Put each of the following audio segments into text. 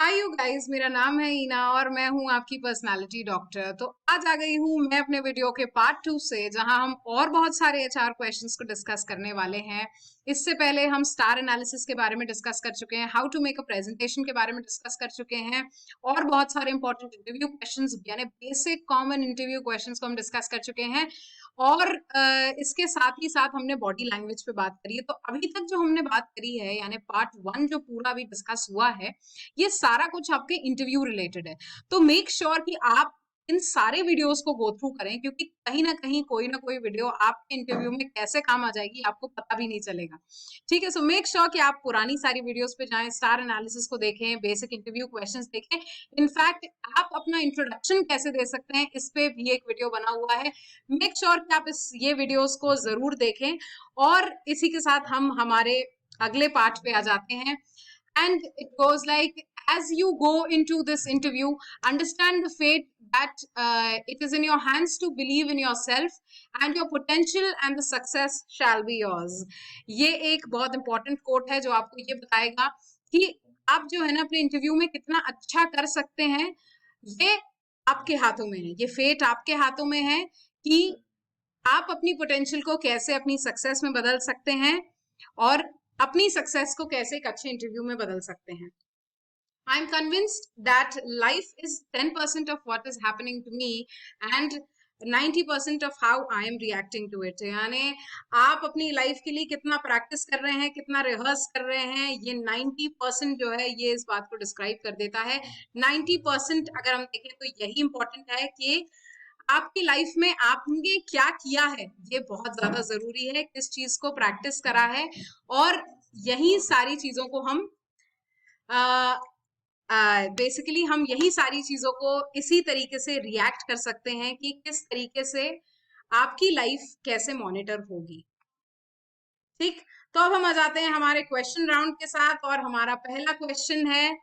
Hi you guys, मेरा नाम है ईना और मैं हूं आपकी पर्सनालिटी डॉक्टर। तो आज आ गई हूं मैं अपने वीडियो के पार्ट 2 से, जहां हम और बहुत सारे एचआर क्वेश्चंस को डिस्कस करने वाले हैं। इससे पहले हम स्टार एनालिसिस के बारे में डिस्कस कर चुके हैं, how to make a presentation के बारे में डिस्कस कर चुके हैं, और बहुत सारे इंपॉर्टेंट इंटरव्यू क्वेश्चंस यानी बेसिक कॉमन इंटरव्यू क्वेश्चंस को हम डिस्कस कर चुके हैं। और इसके साथ ही साथ हमने बॉडी लैंग्वेज पे बात करी है। तो अभी तक जो हमने बात करी है यानी पार्ट 1 जो पूरा अभी डिस्कस हुआ है, ये सारा कुछ आपके इंटरव्यू रिलेटेड है। तो मेक श्योर कि आप इन सारे वीडियोस को गो थ्रू करें, क्योंकि कहीं ना कोई वीडियो आपके इंटरव्यू में कैसे काम आ जाएगी आपको पता भी नहीं चलेगा। ठीक है, सो मेक श्योर कि आप पुरानी सारी वीडियोस पे जाएं, स्टार एनालिसिस को देखें, बेसिक इंटरव्यू क्वेश्चंस देखें। इनफैक्ट आप अपना इंट्रोडक्शन कैसे दे सकते हैं इस पे भी एक वीडियो बना हुआ है। मेक श्योर कि आप ये वीडियोस को जरूर देखें। और इसी के साथ हम हमारे अगले पार्ट पे आ जाते हैं। And it goes like, as you go into this interview, understand the fate that it is in your hands to believe in yourself, and your potential and the success shall be yours. ये एक बहुत important coat है जो आपको ये बताएगा कि आप जो है ना अपने इंटरव्यू में कितना अच्छा कर सकते हैं। ये आपके हाथों में है, ये फेट आपके हाथों में है कि आप अपनी पोटेंशियल को कैसे अपनी सक्सेस में बदल सकते हैं, और अपनी सक्सेस को कैसे एक अच्छे इंटरव्यू में बदल सकते हैं। I am convinced that life is 10% of what is happening to me and 90% of how I am reacting to it. यानी आप अपनी लाइफ के लिए कितना प्रैक्टिस कर रहे हैं, कितना रिहर्स कर रहे हैं, ये 90% जो है ये इस बात को डिस्क्राइब कर देता है। 90% अगर हम देखें तो यही इंपॉर्टेंट है कि आपकी लाइफ में आपने क्या किया है, ये बहुत ज्यादा जरूरी है, किस चीज को प्रैक्टिस करा है। और यही सारी चीजों को हम बेसिकली हम यही सारी चीजों को इसी तरीके से रिएक्ट कर सकते हैं कि किस तरीके से आपकी लाइफ कैसे मॉनिटर होगी। ठीक, तो अब हम आ जाते हैं हमारे क्वेश्चन राउंड के साथ, और हमारा पहला क्वेश्चन है,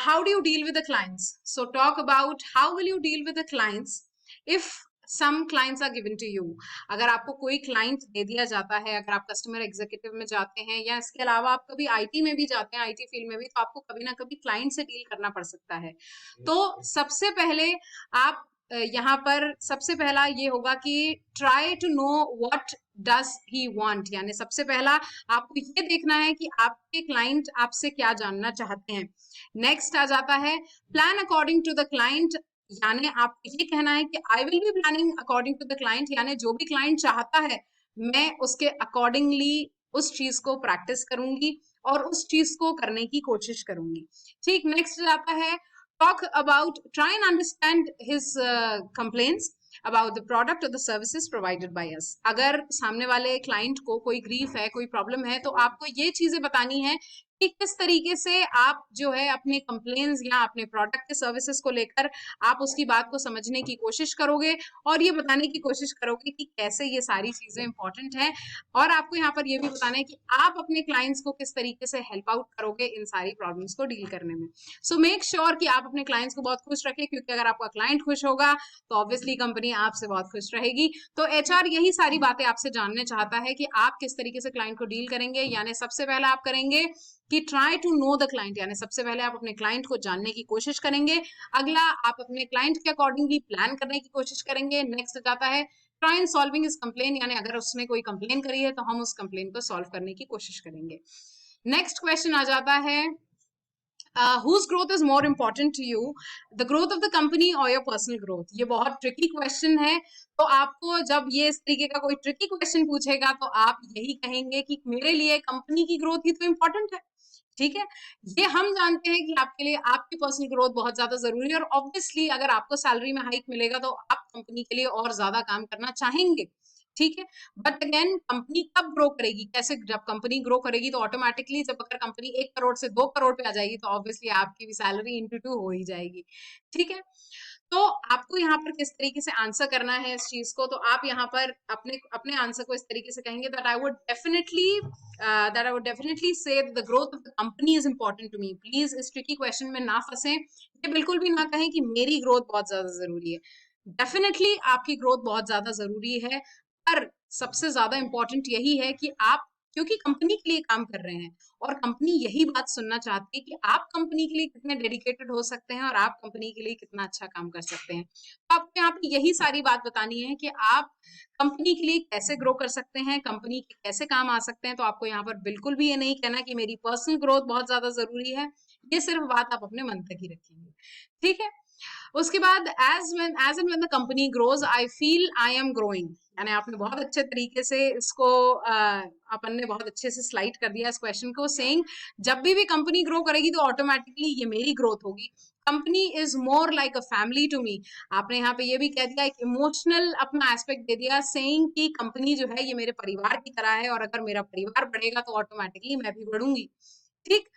how do you deal with the clients? So talk about how will you deal with the clients if some clients are given to you. अगर आपको कोई क्लाइंट दे दिया जाता है, अगर आप कस्टमर एग्जीक्यूटिव में जाते हैं या इसके अलावा आप कभी आईटी में भी जाते हैं, आईटी फील्ड में भी, तो आपको कभी ना कभी क्लाइंट से डील करना पड़ सकता है। तो सबसे पहले आप यहाँ पर सबसे पहला ये होगा कि try to know what does he want. यानी सबसे पहला आपको ये देखना है कि आपके क्लाइंट आपसे क्या जानना चाहते हैं। नेक्स्ट आ जाता है plan according to the client. यानी आपको ये कहना है कि I will be planning according to the client, यानी जो भी क्लाइंट चाहता है मैं उसके अकॉर्डिंगली उस चीज को प्रैक्टिस करूंगी और उस चीज को करने की कोशिश करूंगी। ठीक, नेक्स्ट आता है talk about, try and understand his complaints about the product or the services provided by us. अगर सामने वाले क्लाइंट को कोई ग्रीफ है, कोई प्रॉब्लम है, तो आपको ये चीजें बतानी है कि किस तरीके से आप जो है अपने कंप्लेन्स या अपने प्रोडक्ट के सर्विसेज को लेकर आप उसकी बात को समझने की कोशिश करोगे, और ये बताने की कोशिश करोगे कि कैसे ये सारी चीजें इंपॉर्टेंट हैं। और आपको यहाँ पर ये भी बताना है कि आप अपने क्लाइंट्स को किस तरीके से हेल्प आउट करोगे इन सारी प्रॉब्लम्स को डील करने में। सो मेक श्योर कि आप अपने क्लाइंट्स को बहुत खुश रखें, क्योंकि अगर आपका क्लाइंट खुश होगा तो ऑब्वियसली कंपनी आपसे बहुत खुश रहेगी। तो एचआर यही सारी बातें आपसे जानने चाहता है कि आप किस तरीके से क्लाइंट को डील करेंगे। यानी सबसे पहले आप करेंगे कि try to know the client, यानी सबसे पहले आप अपने क्लाइंट को जानने की कोशिश करेंगे। अगला, आप अपने क्लाइंट के अकॉर्डिंगली प्लान करने की कोशिश करेंगे। नेक्स्ट जाता है ट्राई एंड सॉल्विंग इस कंप्लेन, यानी अगर उसने कोई कंप्लेन करी है तो हम उस कंप्लेन को सॉल्व करने की कोशिश करेंगे। नेक्स्ट क्वेश्चन आ जाता है whose growth is more important to you, the growth of the company or your personal growth। ये बहुत ट्रिकी क्वेश्चन है। तो आपको जब ये इस तरीके का कोई ट्रिकी क्वेश्चन पूछेगा तो आप यही कहेंगे कि मेरे लिए कंपनी की ग्रोथ ही तो इम्पोर्टेंट है। ठीक है, ये हम जानते हैं कि आपके लिए आपकी पर्सनल ग्रोथ बहुत ज्यादा जरूरी है, और ऑब्वियसली अगर आपको सैलरी में हाइक मिलेगा तो आप कंपनी के लिए और ज्यादा काम करना चाहेंगे। ठीक है, बट अगेन कंपनी कब ग्रो करेगी, कैसे, जब कंपनी ग्रो करेगी तो ऑटोमेटिकली, जब अगर कंपनी 1 करोड़ से 2 करोड़ पे आ जाएगी तो ऑब्वियसली आपकी भी सैलरी इंटू 2 हो ही जाएगी। ठीक है, तो आपको यहाँ पर किस तरीके से आंसर करना है इस चीज को, तो आप यहाँ पर अपने अपने आंसर को इस तरीके से कहेंगे that I would definitely say that the growth of the company is important to me। Please इस ट्रिकी क्वेश्चन में ना फंसे, ये बिल्कुल भी ना कहें कि मेरी ग्रोथ बहुत ज्यादा जरूरी है। डेफिनेटली आपकी ग्रोथ बहुत ज्यादा जरूरी है, पर सबसे ज्यादा इंपॉर्टेंट यही है कि आप क्योंकि कंपनी के लिए काम कर रहे हैं और कंपनी यही बात सुनना चाहती है कि आप कंपनी के लिए कितने डेडिकेटेड हो सकते हैं और आप कंपनी के लिए कितना अच्छा काम कर सकते हैं। तो आपको यहाँ पे यही सारी बात बतानी है कि आप कंपनी के लिए कैसे ग्रो कर सकते हैं, कंपनी के कैसे काम आ सकते हैं। तो आपको यहाँ पर बिल्कुल भी ये नहीं कहना कि मेरी पर्सनल ग्रोथ बहुत ज्यादा जरूरी है, ये सिर्फ बात आप अपने मन तक ही रखेंगे, ठीक है। उसके बाद as and when the company grows I feel I am growing, यानी आपने बहुत अच्छे तरीके से इसको अपन ने बहुत अच्छे से स्लाइड कर दिया इस क्वेश्चन को, सेइंग जब भी कंपनी ग्रो करेगी तो ऑटोमेटिकली ये मेरी ग्रोथ होगी। Company is more like a family to me. आपने यहाँ पे ये भी कह दिया, एक इमोशनल अपना एस्पेक्ट दे दिया, सेइंग कि कंपनी जो है ये मेरे परिवार की तरह है और अगर मेरा परिवार बढ़ेगा तो ऑटोमेटिकली मैं भी बढ़ूंगी, ठीक।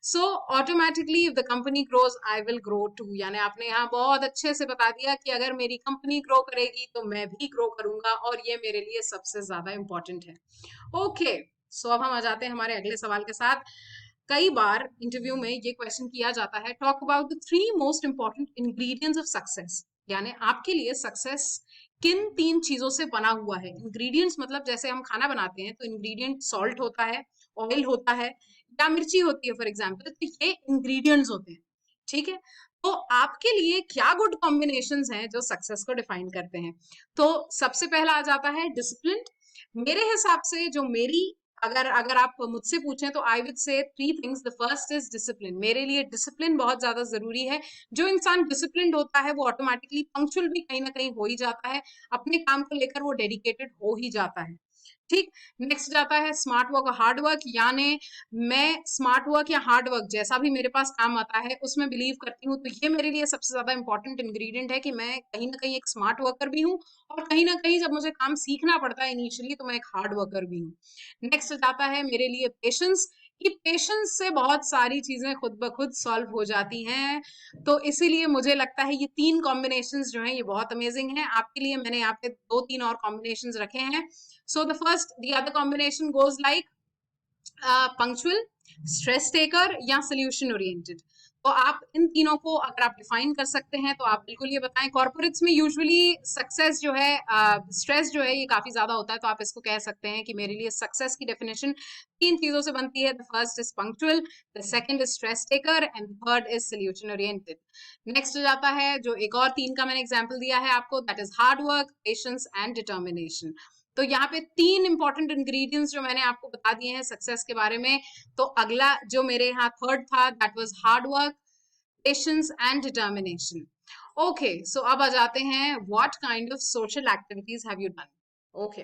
So automatically if the company grows I will grow too, यानी आपने यहाँ बहुत अच्छे से बता दिया कि अगर मेरी कंपनी ग्रो करेगी तो मैं भी ग्रो करूंगा और ये मेरे लिए सबसे ज्यादा इंपॉर्टेंट है। ओके, सो अब हम आ जाते हैं हमारे अगले सवाल के साथ। कई बार इंटरव्यू में ये क्वेश्चन किया जाता है, talk about the 3 most important ingredients of success, यानी आपके लिए सक्सेस किन 3 चीजों से बना हुआ है। इंग्रेडिएंट्स मतलब जैसे हम खाना बनाते हैं तो इंग्रेडिएंट सॉल्ट होता है, ऑयल होता है या मिर्ची होती है फॉर एग्जाम्पल, तो ये इंग्रेडिएंट्स होते हैं, ठीक है। तो आपके लिए क्या गुड कॉम्बिनेशंस हैं जो सक्सेस को डिफाइन करते हैं। तो सबसे पहला आ जाता है डिसिप्लिन। मेरे हिसाब से जो मेरी, अगर अगर आप मुझसे पूछें तो I will say 3 things. The first is discipline. मेरे लिए डिसिप्लिन बहुत ज्यादा जरूरी है। जो इंसान डिसिप्लिन होता है वो ऑटोमेटिकली पंक्चुअल भी कहीं ना कहीं हो ही जाता है, अपने काम को लेकर वो डेडिकेटेड हो ही जाता है, ठीक। नेक्स्ट जाता है स्मार्ट वर्क और हार्ड वर्क, यानी मैं स्मार्ट वर्क या हार्ड वर्क जैसा भी मेरे पास काम आता है उसमें बिलीव करती हूँ। तो ये मेरे लिए सबसे ज्यादा इंपॉर्टेंट इंग्रेडिएंट है कि मैं कहीं ना कहीं एक स्मार्ट वर्कर भी हूँ और कहीं ना कहीं जब मुझे काम सीखना पड़ता है इनिशियली तो मैं एक हार्ड वर्कर भी हूँ। नेक्स्ट जाता है मेरे लिए पेशेंस, कि पेशेंस से बहुत सारी चीजें खुद ब खुद सॉल्व हो जाती हैं। तो इसीलिए मुझे लगता है ये 3 कॉम्बिनेशंस जो हैं ये बहुत अमेजिंग हैं। आपके लिए मैंने यहाँ पे 2-3 और कॉम्बिनेशंस रखे हैं। So the other combination goes like punctual, stress taker या solution oriented। तो आप इन तीनों को अगर आप डिफाइन कर सकते हैं तो आप बिल्कुल ये बताएं। कॉर्पोरेट्स में यूजुअली सक्सेस जो है, स्ट्रेस जो है ये काफी ज्यादा होता है, तो आप इसको कह सकते हैं कि मेरे लिए सक्सेस की डेफिनेशन 3 चीजों से बनती है। The first is punctual, the second is stress taker and third is solution oriented. Next जाता है जो एक और 3 का मैंने एग्जाम्पल दिया है आपको, that is hard work, patience and determination. तो यहाँ पे 3 इंपॉर्टेंट इंग्रेडिएंट्स जो मैंने आपको बता दिए हैं सक्सेस के बारे में। तो अगला जो मेरे यहाँ थर्ड था that was hard work, patience and determination. Okay, so अब आ जाते हैं what kind of social activities have you done. Okay,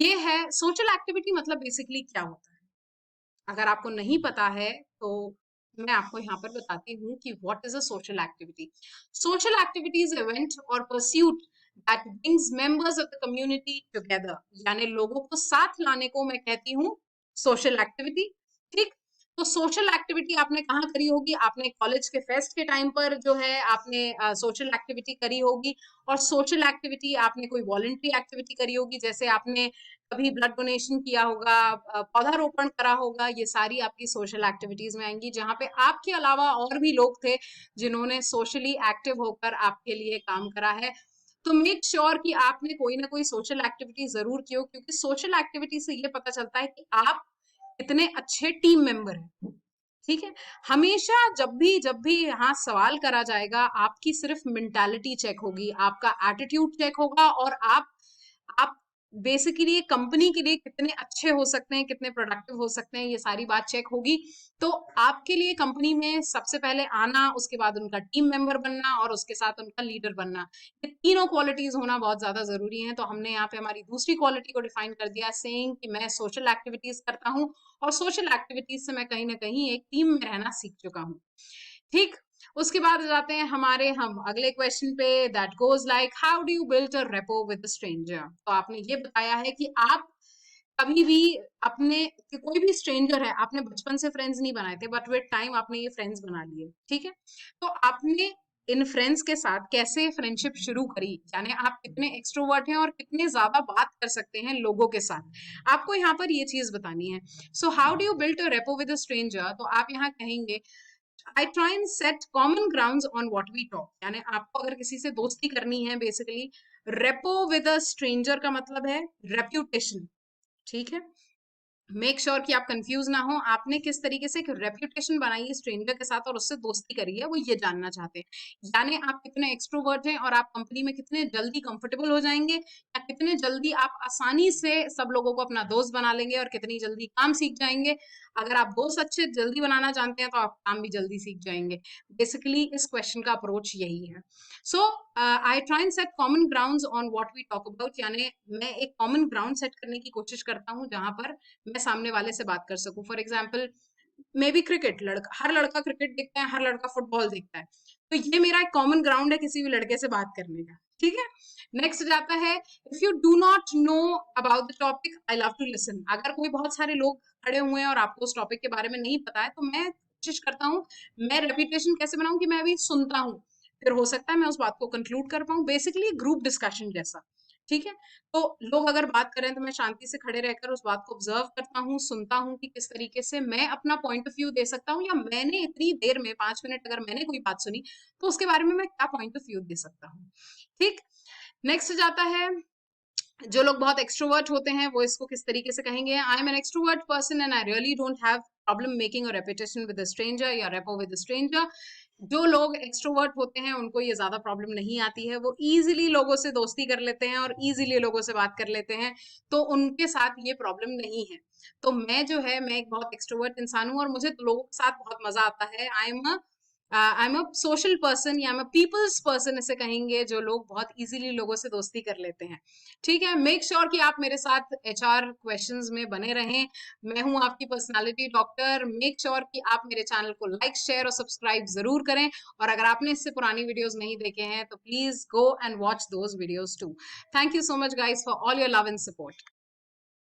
ये है सोशल एक्टिविटी मतलब बेसिकली क्या होता है। अगर आपको नहीं पता है तो मैं आपको यहाँ पर बताती हूँ कि what is a social activity. Social activity is event और pursuit that brings members of the community together, यानी लोगों को साथ लाने को मैं कहती हूँ सोशल एक्टिविटी, ठीक। तो सोशल एक्टिविटी आपने कहाँ करी होगी, आपने कॉलेज के फेस्ट के टाइम पर जो है आपने सोशल एक्टिविटी करी होगी। और सोशल एक्टिविटी आपने कोई वॉलंटरी एक्टिविटी करी होगी, जैसे आपने कभी ब्लड डोनेशन किया होगा, पौधारोपण करा होगा। ये सारी आपकी सोशल एक्टिविटीज में आएंगी जहाँ पे आपके अलावा और भी लोग थे जिन्होंने सोशली एक्टिव होकर आपके लिए काम करा है। तो मेक श्योर कि आपने कोई ना कोई सोशल एक्टिविटी जरूर की हो, क्योंकि सोशल एक्टिविटी से ये पता चलता है कि आप कितने अच्छे टीम मेंबर हैं, ठीक है। हमेशा जब भी यहाँ सवाल करा जाएगा आपकी सिर्फ मेंटालिटी चेक होगी, आपका एटीट्यूड चेक होगा और आप बेसिकली कंपनी के लिए कितने अच्छे हो सकते हैं, कितने प्रोडक्टिव हो सकते हैं, ये सारी बात चेक होगी। तो आपके लिए कंपनी में सबसे पहले आना, उसके बाद उनका टीम मेंबर बनना और उसके साथ उनका लीडर बनना, ये तीनों क्वालिटीज होना बहुत ज्यादा जरूरी है। तो हमने यहाँ पे हमारी दूसरी क्वालिटी को डिफाइन कर दिया, सेइंग कि मैं सोशल एक्टिविटीज करता हूँ और सोशल एक्टिविटीज से मैं कहीं ना कहीं एक टीम में रहना सीख चुका हूँ, ठीक। उसके बाद जाते हैं हम अगले क्वेश्चन पे, that goes like how do you build a rapport with a stranger. तो आपने ये बताया है कि आप कभी भी अपने कि कोई भी स्ट्रेंजर है, आपने बचपन से फ्रेंड्स नहीं बनाए थे बट विद टाइम आपने ये फ्रेंड्स बना लिए, ठीक है। तो आपने इन फ्रेंड्स के साथ कैसे फ्रेंडशिप शुरू करी, यानी आप कितने एक्सट्रोवर्ट हैं और कितने ज्यादा बात कर सकते हैं लोगों के साथ, आपको यहाँ पर ये चीज बतानी है। So how do you build a rapport with a stranger. तो आप यहाँ कहेंगे I try and set common grounds on what we talk, यानी आपको अगर किसी से दोस्ती करनी है basically, rapport with a stranger का मतलब है रेप्यूटेशन, ठीक है। मेक श्योर कि आप कंफ्यूज ना हो, आपने किस तरीके से एक रेप्यूटेशन बनाई है स्ट्रेंजर के साथ और उससे दोस्ती करी है, वो ये जानना चाहते हैं। यानी आप कितने एक्सट्रोवर्ट हैं और आप कंपनी में कितने जल्दी कंफर्टेबल हो जाएंगे, या कितने जल्दी आप आसानी से सब लोगों को अपना दोस्त बना लेंगे और कितनी जल्दी काम सीख जाएंगे। अगर आप दोस्त अच्छे जल्दी बनाना जानते हैं तो आप काम भी जल्दी सीख जाएंगे। बेसिकली इस क्वेश्चन का अप्रोच यही है। So I try and set common grounds on what we talk about, यानी मैं एक कॉमन ग्राउंड सेट करने की कोशिश करता हूँ जहां पर मैं सामने वाले से बात कर सकूं। For example, maybe cricket, हर लड़का क्रिकेट देखता है, हर लड़का फुटबॉल देखता है, तो ये मेरा एक कॉमन ग्राउंड है किसी भी लड़के से बात करने का। ठीक है, नेक्स्ट जाता है, if you do not know about the topic I love to listen. अगर कोई बहुत सारे लोग खड़े हुए हैं और आपको उस टॉपिक के बारे में नहीं पता है, तो मैं कोशिश करता हूँ, मैं रेपुटेशन कैसे बनाऊं कि मैं अभी सुनता हूँ, फिर हो सकता है मैं उस बात को कंक्लूड कर पाऊं। बेसिकली ग्रुप डिस्कशन जैसा। ठीक है, तो लोग अगर बात करें तो मैं शांति से खड़े रहकर उस बात को ऑब्जर्व करता हूँ, सुनता हूँ कि किस तरीके से मैं अपना पॉइंट ऑफ व्यू दे सकता हूँ, या मैंने इतनी देर में 5 मिनट अगर मैंने कोई बात सुनी तो उसके बारे में मैं क्या पॉइंट ऑफ व्यू दे सकता हूँ। ठीक, नेक्स्ट जाता है, जो लोग बहुत एक्सट्रोवर्ट होते हैं वो इसको किस तरीके से कहेंगे, I am an extrovert person and I really don't have problem making a reputation with a stranger या रेपो विद अ स्ट्रेंजर। जो लोग एक्सट्रोवर्ट होते हैं उनको ये ज्यादा प्रॉब्लम नहीं आती है, वो इजीली लोगों से दोस्ती कर लेते हैं और इजीली लोगों से बात कर लेते हैं, तो उनके साथ ये प्रॉब्लम नहीं है। तो मैं जो है, मैं एक बहुत एक्सट्रोवर्ट इंसान हूँ और मुझे तो लोगों के साथ बहुत मजा आता है। I am a social person या I am a people's person इसे कहेंगे, जो लोग बहुत इजीली लोगों से दोस्ती कर लेते हैं। ठीक है, मेक श्योर कि आप मेरे साथ एचआर क्वेश्चंस में बने रहें। मैं हूं आपकी पर्सनालिटी डॉक्टर। मेक श्योर कि आप मेरे चैनल को लाइक, शेयर और सब्सक्राइब जरूर करें, और अगर आपने इससे पुरानी वीडियोस नहीं देखे हैं तो please go and watch those videos too. Thank you so much guys for all your love and support.